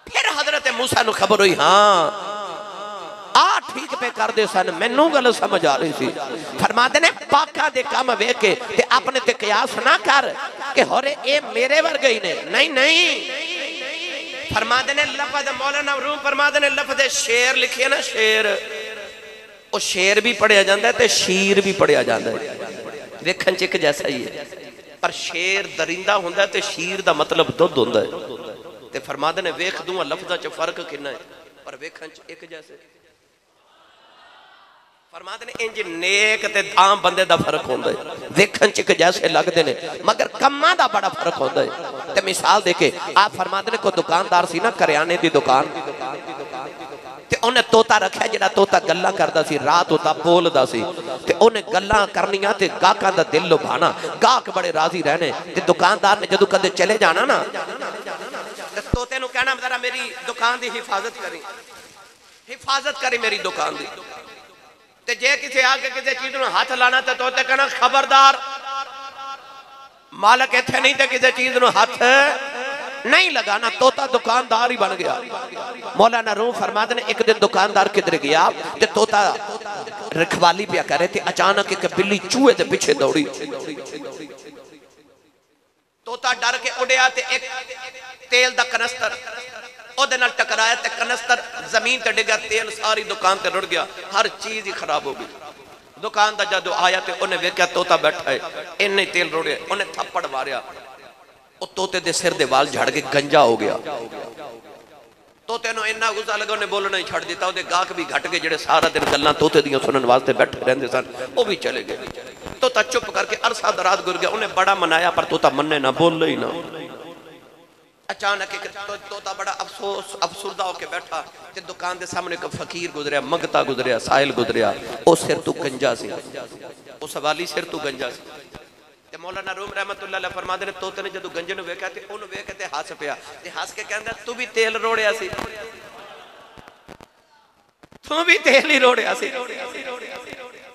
फिर हजरत मूसा नूं खबर हुई, हाँ आ ठीक पे कर दे सन, मैनू गलत समझ आ रही थी। फरमाते ने पाका दे काम वेख के ते अपने ते कियास ना कर कि होरे ए मेरे वर्गे ही ने, नहीं नहीं। फरमाते ने लफज, मौलाना रूम फरमाते ने लफज शेर लिखिए ना, शेर, वो शेर भी पढ़िया जाता है ते शीर भी पढ़िया जाता है, वेखन च एक जैसा ही है। पर शेर दरिंदा हुंदा ते शीर दा मतलब दुध हुंदा है। ते फरमाते ने वेख दूं लफ्जां च फर्क कितना है, पर वेखन च एक जैसे। फरमाते ने इंज नेक ते आम बंदे दा फर्क होंदा है, वेखन च एक जैसे लगदे ने मगर कम्मां दा बड़ा फर्क होंदा है। ते मिसाल देके आप फरमाते ने कोई दुकानदार सी ना, करियाने दी दुकान, ते उन्हें तोता रखा, जिहड़ा तोता गल्लां करदा सी, रात होता बोलदा सी, ते उन्हें गल्लां करनियां ते गाहकां दा दिल लुभाना, गाहक बड़े राजी रहने। ते दुकानदार ने जदों कदे चले जाना ना, ते तोते नूं कहना जरा मेरी दुकान दी हिफाजत करी, हिफाजत करी मेरी दुकान दी। ते जे किसी आके किसी चीज नूं हाथ लाना ते तोते कहना खबरदार, मालक इत्थे नहीं ते किसी चीज नूं हाथ नहीं लगाना। तोता दुकानदार ही बन गया। मौलाना रूम फरमाते ने एक दिन दुकानदार किधर गया ते तोता रखवाली पिया करे ते अचानक एक बिल्ली चूहे दे पीछे दौड़ी। तोता डर के उड़िया ते एक तेल दा कनस्तर ओदे नाल टकराया ते कनस्तर जमीन ते डिगा, तेल सारी दुकान ते रुड़ गया, हर चीज ही खराब हो गई। दुकान दा जदों आया ते उन्हें वेख्या तोता बैठा है, इन्ने तेल रुड़े, उन्हें थप्पड़ मारिया, ओ तोते दे सिर दे वाल झड़ के गंजा हो गया। तोते नूं इन्ना गुस्सा लगा, उन्हें बोलना ही छड़ दिता। ओदे गाहक भी घट गए, जेड़े सारा दिन गल्लां तोते दियां सुनन वास्ते बैठे रहंदे सन, वो भी चले गए। तोता चुप करके अरसा दराज गुजर गया। उन्हें बड़ा मनाया पर तोता मन्ने ना, बोले ही ना। अचानक एक तोता बड़ा अफसोस अफसुरदा होके बैठा ते दुकान के सामने एक फकीर गुजरिया, मंगता गुजरिया, साहिल गुजरिया, ओ सिर तू गंजा सी, ओ सवाली सिर तू गंजा सी। ते मौलाना रूम रहमतुल्लाह अलैह फरमाते ने तोते ने जदों गंजे नूं वेख्या ते ओनूं वेख के ते हस पिया, ते हस के कहंदा तू भी तेल रोड़िया सी, तू भी तेल ही रोड़िया सी।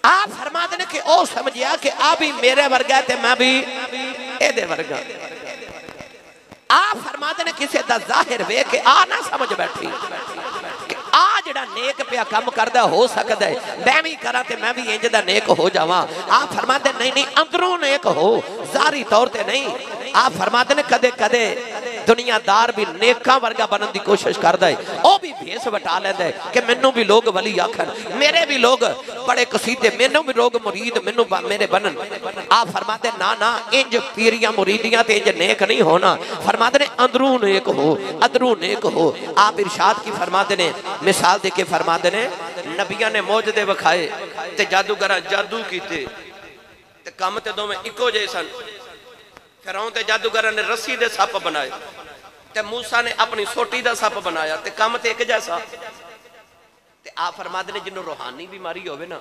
आप फरमाते ने कि ओ समझिया कि आ भी मेरे वर्गा ते मैं भी एदे वर्गा। आप फरमाते ने किसी दा जाहिर वेख के आ ना समझ बैठी कि आ जिहड़ा नेक पिया काम करदा हो सकदा है मैं भी करा ते मैं भी इंज दा नेक हो जावां। आप फरमाते नहीं नहीं अंदरों नेक हो, जाहिरी तौर ते नहीं। आप फरमाते ने कदे कदे दुनियादार भी नेका वर्गा बनने की कोशिश करता है, वह भी भेस वटा लेंदा है कि मैनू भी लोग वली आखन, मेरे भी लोग बड़े कसीदे, मैनू भी लोग मुरीद मैनू मेरे बनन। आप फरमाते ना ना इंज पीरियां मुरीदियां ते इंज नेक नहीं होना। फरमाते ने अंदरूं नेक हो, अंदरूं नेक हो। आप इरशाद की फरमाते ने मिसाल दे के फरमाते ने नबियां ने मौजदे विखाए ते जादूगर जादू कीते ते काम ते दोवें इको जे सन। फिरौन ते जादूगर ने रस्सी दे सप बनाए ते मूसा ने अपनी सोटी दा सप बनाया ते काम ते एक जैसा। ते आप फरमाते ने जिन्हों रूहानी बीमारी होवे ना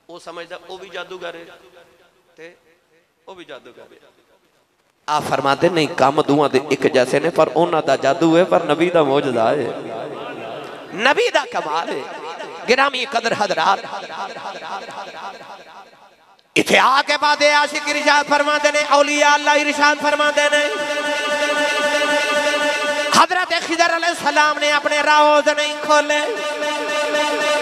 वो समझदा वो भी जादूगर है ते वो भी जादूगर है। आप फरमाते नहीं काम दुआ दे एक जैसे ने पर उन्हां दा जादू है पर नबी दा मौजदा है, नबी दा कमाल है। गिरामी कदर हजरात इथे आके बाद आशिक इरशाद फरमाते ने औलिया अल्लाह इरशाद फरमाते ने हजरत खिजर अलैहिस्सलाम ने अपने राज नहीं खोले।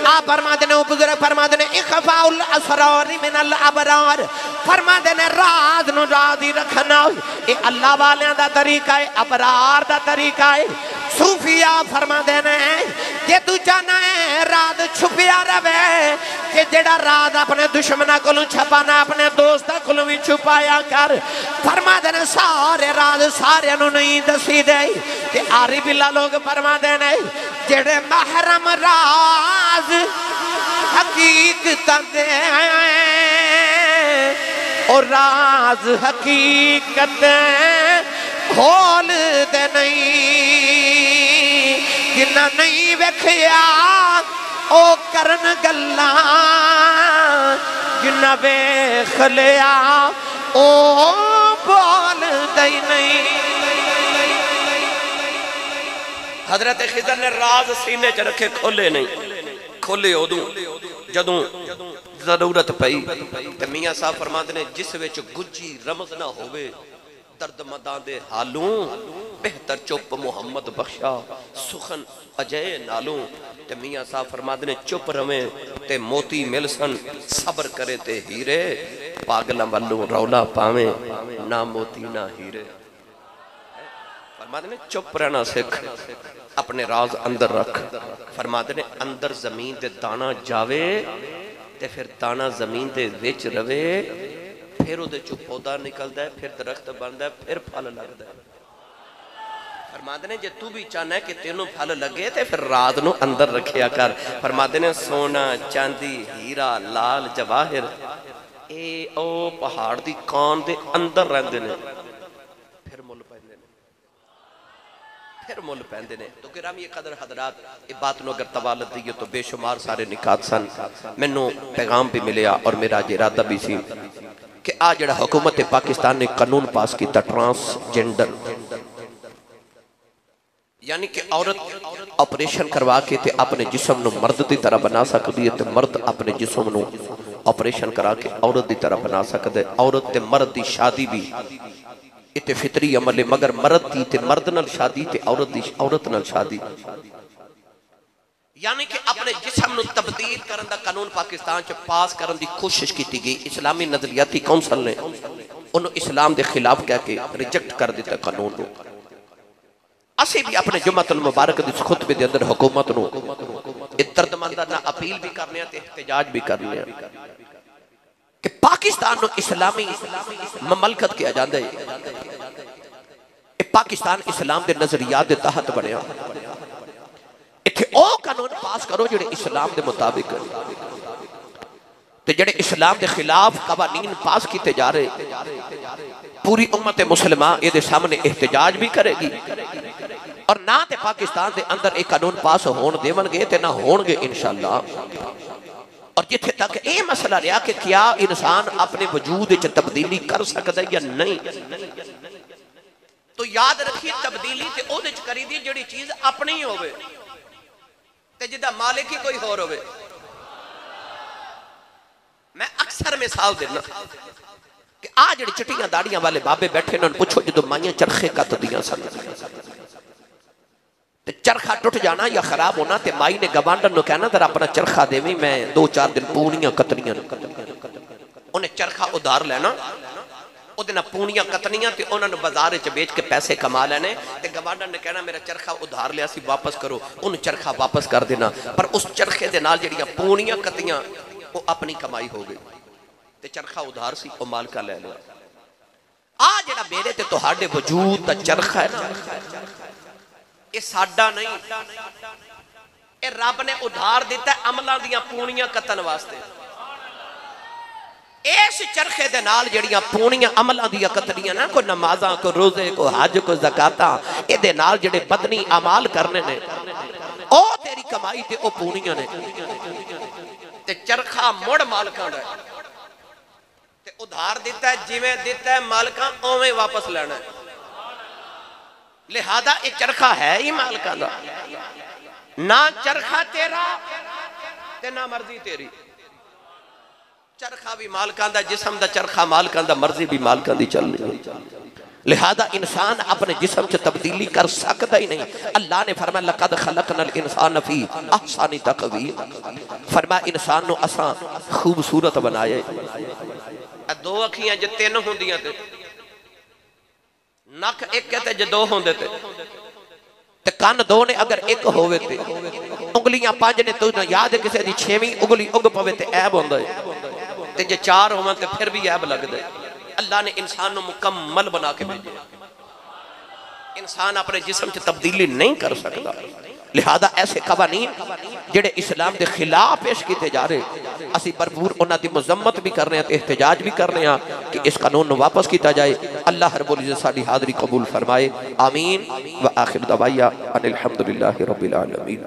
आप फरमाते ने बुजुर्ग फरमाते ने इखफाउल असरार मिनल अबरार, फरमाते ने राज नु राज ही रखना ये अल्लाह वालियां दा तरीका है, अबरार दा तरीका है। सूफिया फरमाते ने जे तू चाहना है राज छुपिया रवे कि जेड़ा राज अपने दुश्मना को छपाना अपने दोस्तों को भी छुपाया कर। फरमाते ने सारे राज सारे नहीं दसी दे। ते आरी बिल्ला लोग फरमाते ने जेड़े महरम राज हकीकत दे और राज हकीकत खोल दे नहीं। जिन्ना नहीं वेखिया ओ करन गल्ला जिन्ना वेख लिया ओ बोल दे नहीं। हजरत खिजर ने राज सीने च रखे खोले नहीं। खोले उदों जदों जरूरत पई ते मियां साहब फरमाते ने जिस विच गुज्जी रमज ना होवे दर्दमंदां दे हालों बेहतर चुप मुहम्मद बख्शा सुखन अजय नालों। ते मियां साहब फरमाते ने चुप रवे ते मोती मिल सन सबर करे ते हीरे पागलां वल्लों रौला पावे ना मोती ना हीरे। फरमाते ने चुप रहना सिख अपने राज अंदर रख। फरमाते ने अंदर जमीन दे दाना जावे ते फिर दाना जमीन दे विच रवे फिर उहदे चों पौधा निकलदा है फिर दरख्त बनदा है फिर फल लगदा है। फरमाते ने जे तू भी चाहना है कि तेनों फल लगे तो फिर रात नूं अंदर रखिया कर। फरमाते ने सोना चांदी हीरा लाल जवाहिर ए ओ पहाड़ दी कान दे अंदर रहिंदे ने फिर मुल पैंदे ने फिर मुल पैंदे ने। तो गिरामी कदर हजरात ये बात नूं अगर तवालत दईए तो बेशुमार सारे निकात सन। मैनू पैगाम भी मिलिया और मेरा इरादा भी सी कि आ जिहड़ा हुकूमत पाकिस्तान ने कानून पास किया ट्रांसजेंडर यानी कि औरत ऑपरेशन करवा के ते अपने जिस्म नूं मर्द की तरह बना सकती है तो मर्द अपने जिस्म नूं ऑपरेशन करा के औरत की तरह बना सकता है। औरत ते मर्द की शादी भी इते फितरी अमल है मगर मर्द की ते मर्द नाल शादी ते औरत की औरत नाल शादी यानी कि अपने जिस्म नूं तब्दील करन दा कानून पाकिस्तान च पास करन दी कोशिश की गई। इस्लामी नजरियाती कौंसल ने उन्होंने इस्लाम के खिलाफ कह के रिजेक्ट कर दिता कानून को। असी भी अपने जुम्मतुल मुबारक दी खुतबे दे अंदर हुकूमत नूं दर्दमंदां नाल अपील भी करने ते इहतजाज भी करने कि पाकिस्तान नूं इस्लामी ममलकत किया जाता है। पाकिस्तान इस्लाम के नजरियात के तहत बनया। इत्थे ओ कानून पास करो जिहड़े इस्लाम के मुताबिक ते जिहड़े इस्लाम के खिलाफ कवानीन पास किए जा रहे पूरी उम्मत मुसलमा इहदे सामने एहतजाज भी करेगी और ना ते पाकिस्तान के अंदर एक कानून पास होण देवणगे ते ना होणगे इंशाअल्लाह। और जिथे तक ये मसला रहा कि क्या इंसान अपने वजूद च तब्दीली कर सकता है या नहीं तो याद रखिए तब्दीली ते ओदे च करी दी जिहड़ी चीज अपनी होवे ते जिदा मालिक ही कोई होर होवे। मैं अक्सर मिसाल देना कि आ जिहड़ी चिट्टियां दाड़ियां वाले बाबे बैठे उन्होंने पूछो जो माइयां चरखे कतदियां सन ते चरखा टुट जाना या खराब होना ते माई ने गवांढन नूं कहना तेरा अपना चरखा देवी मैं 2-4 दिन पूनियां कतनियां उन्हें चरखा उधार लेना उहदे नाल पूनियां कतनियां ते उन्हां नूं बाजार च बेच के पैसे कमा लेने ते गवांढन ने कहना मेरा चरखा उधार लिया सी वापस करो उन्हें चरखा वापस कर देना पर उस चरखे दे नाल जिहड़ियां पूनियां कतियां वो अपनी कमाई हो गई ते चरखा उधार सी वो मालका ले लिया। आ जिहड़ा मेरे ते तुहाडे वजूद दा चरखा है ना ये साडा नहीं ये रब ने उधार दिता अमलों दी पूनियां कतन वास्ते। इस चरखे दे नाल जड़ियां पूनियां अमलों दी कतनियां ना कोई नमाज़ां को रोजे को हज को ज़काता इहदे नाल जिहड़े बदनी अमाल करने ने ओ तेरी कमाई ते ओ पूनियां ने ते चरखा मुड़ मालकां दा ते उधार दिता जिवें दिता मालकां उवें वापस लेना है। लिहाजा ये चरखा है ही मालका दा ना चरखा तेरा ते ना मर्जी तेरी। चरखा भी मालका दा जिस्म दा चरखा मालका दा मर्जी भी मालका दी चलनी। लिहाजा इंसान अपने जिस्म च तब्दीली कर सकता ही नहीं। अल्लाह ने फरमाया लक़द खलक़नल इंसान फी अहसनि तक़वीम फरमाया इंसान नूं असां खूबसूरत बनाया। दो अखियां जे तीन होंदियां ते नक एक कहते जो दो होंदे ते ते कान दो ने अगर एक होवे ते उंगलियां पांच ने तो याद है किसी दी छेवीं उंगली उग पवे ते ऐब होंदा है ते जे चार होवन ते फिर भी ऐब लगदा है। अल्लाह ने इंसान को मुकम्मल बना के भेजा। इंसान अपने जिस्म च तब्दीली नहीं कर सकता। लिहाजा ऐसे कवानीन जेड़े इस्लाम के खिलाफ पेश किए जा रहे असी भरपूर उन्हां दी मजम्मत भी कर रहे हैं, एहतजाज भी कर रहे हैं कि इस कानून को वापस किया जाए। अल्लाह रब्बुल इज्जत साडी हाज़री कबूल फरमाए। आमीन व आखिर दवाइया अनिल हम्दुलिल्लाहि रब्बिल आलमीन।